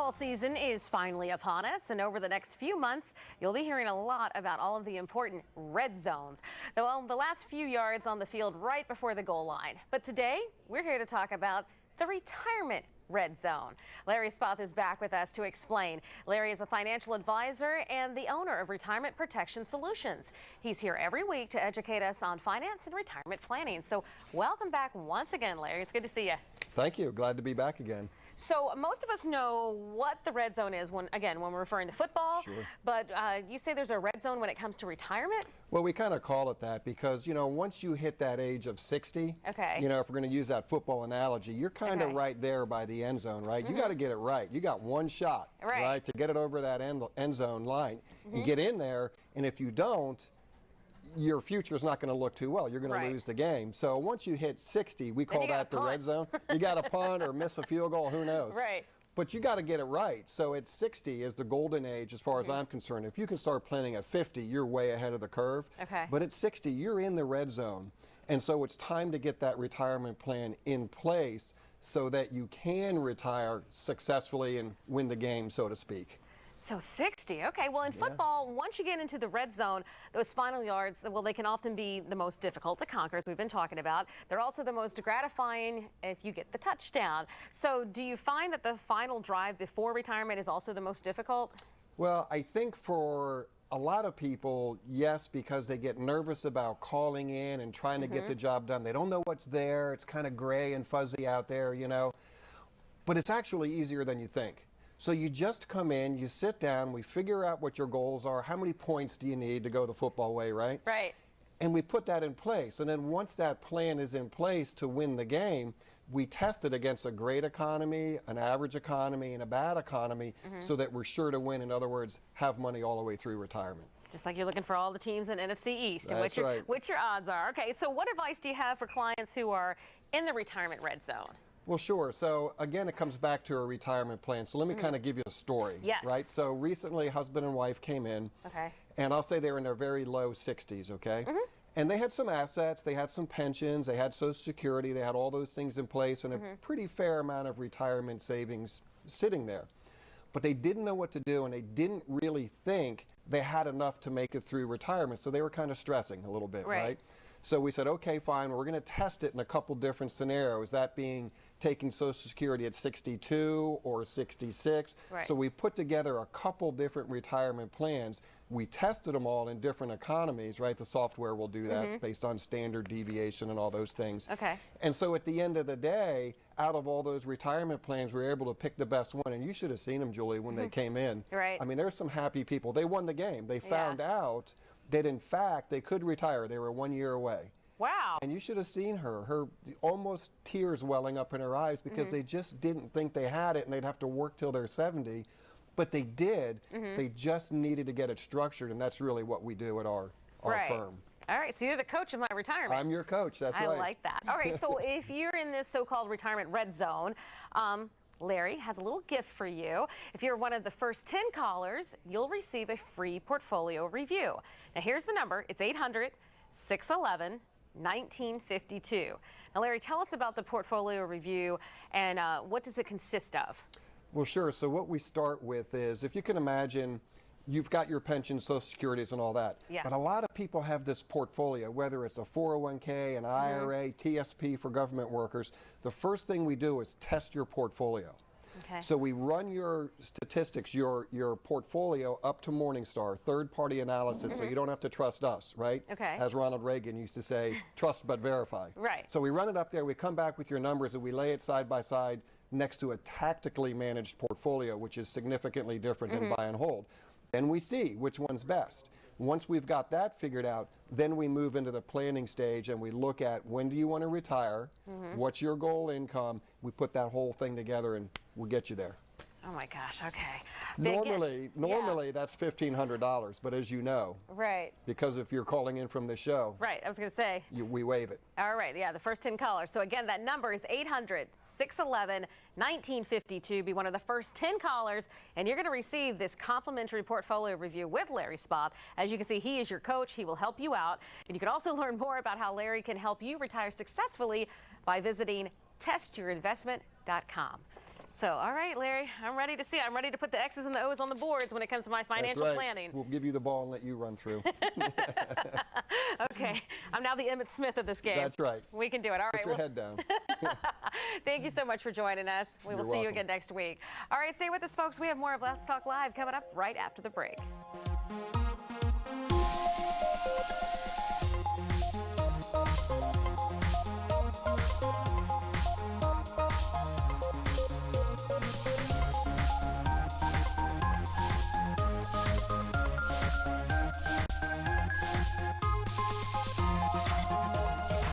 Football season is finally upon us, and over the next few months, you'll be hearing a lot about all of the important red zones. Well, the last few yards on the field right before the goal line. But today, we're here to talk about the retirement red zone. Larry Spoth is back with us to explain. Larry is a financial advisor and the owner of Retirement Protection Solutions. He's here every week to educate us on finance and retirement planning. So welcome back once again, Larry. It's good to see you. Thank you. Glad to be back again. So most of us know what the red zone is when we're referring to football. Sure. But you say there's a red zone when it comes to retirement? Well, we kind of call it that because, once you hit that age of 60, okay, if we're going to use that football analogy, you're kind of right there by the end zone, right? You got to get it right. You got one shot, right, to get it over that end zone line and get in there. And if you don't, your future is not going to look too well. You're going to lose the game. So once you hit 60, we call that the red zone. You got to punt or miss a field goal, who knows? Right. But you got to get it right. So at 60 is the golden age as far as I'm concerned. If you can start planning at 50, you're way ahead of the curve. Okay. But at 60, you're in the red zone. And so it's time to get that retirement plan in place so that you can retire successfully and win the game, so to speak. So 60, okay. Well, in football, once you get into the red zone, those final yards, well, they can often be the most difficult to conquer, as we've been talking about. They're also the most gratifying if you get the touchdown. So do you find that the final drive before retirement is also the most difficult? Well, I think for a lot of people, yes, because they get nervous about calling in and trying to get the job done. They don't know what's there. It's kind of gray and fuzzy out there, But it's actually easier than you think. So you just come in, you sit down, we figure out what your goals are, how many points do you need to go the football way, right? Right. And we put that in place. And then once that plan is in place to win the game, we test it against a great economy, an average economy, and a bad economy so that we're sure to win. In other words, have money all the way through retirement. Just like you're looking for all the teams in NFC East and That's what your odds are. Okay, so what advice do you have for clients who are in the retirement red zone? Well, sure. So again, it comes back to a retirement plan. So let me kind of give you a story. Yes. Right? So recently, husband and wife came in. Okay. And I'll say they were in their very low 60s, okay? And they had some assets, they had some pensions, they had Social Security, they had all those things in place and a pretty fair amount of retirement savings sitting there. But they didn't know what to do and they didn't really think they had enough to make it through retirement. So they were kind of stressing a little bit, right? So we said, okay, fine, we're going to test it in a couple different scenarios, that being taking Social Security at 62 or 66. Right. So we put together a couple different retirement plans. We tested them all in different economies, right? The software will do that based on standard deviation and all those things. Okay. And so at the end of the day, out of all those retirement plans, we were able to pick the best one. And you should have seen them, Julie, when they came in. Right. I mean, there's some happy people. They won the game. They found out that, in fact, they could retire. They were 1 year away. Wow. And you should have seen her almost tears welling up in her eyes because they just didn't think they had it and they'd have to work till they're 70. But they did. They just needed to get it structured, and that's really what we do at our firm. All right, so you're the coach of my retirement. I'm your coach, that's right. I like that. All right, so if you're in this so-called retirement red zone, Larry has a little gift for you. If you're one of the first 10 callers, you'll receive a free portfolio review. Now here's the number. It's 800-611-1952. Now Larry, tell us about the portfolio review and what does it consist of? Well, sure. So what we start with is, if you can imagine, you've got your pension, Social Securities, and all that. Yeah. But a lot of people have this portfolio, whether it's a 401k, an IRA, TSP for government workers. The first thing we do is test your portfolio. Okay. So we run your statistics, your portfolio up to Morningstar, third-party analysis, so you don't have to trust us, right? Okay. As Ronald Reagan used to say, trust but verify. Right. So we run it up there, we come back with your numbers, and we lay it side by side next to a tactically managed portfolio, which is significantly different than buy and hold. Then we see which one's best. Once we've got that figured out, then we move into the planning stage and we look at when do you want to retire, what's your goal income, we put that whole thing together and we'll get you there. Oh my gosh, okay. Normally that's $1,500, but as you know, because if you're calling in from the show, I was going to say, we waive it. All right, the first 10 callers. So again, that number is 800-611-1952. Be one of the first 10 callers, and you're going to receive this complimentary portfolio review with Larry Spoth. As you can see, he is your coach. He will help you out. And you can also learn more about how Larry can help you retire successfully by visiting testyourinvestment.com. So, all right, Larry, I'm ready to see it. I'm ready to put the X's and the O's on the boards when it comes to my financial That's right. planning. We'll give you the ball and let you run through. Okay, I'm now the Emmitt Smith of this game. That's right. We can do it. All right. Put your head down. Thank you so much for joining us. We will see you again next week. All right, stay with us, folks. We have more of Let's Talk Live coming up right after the break.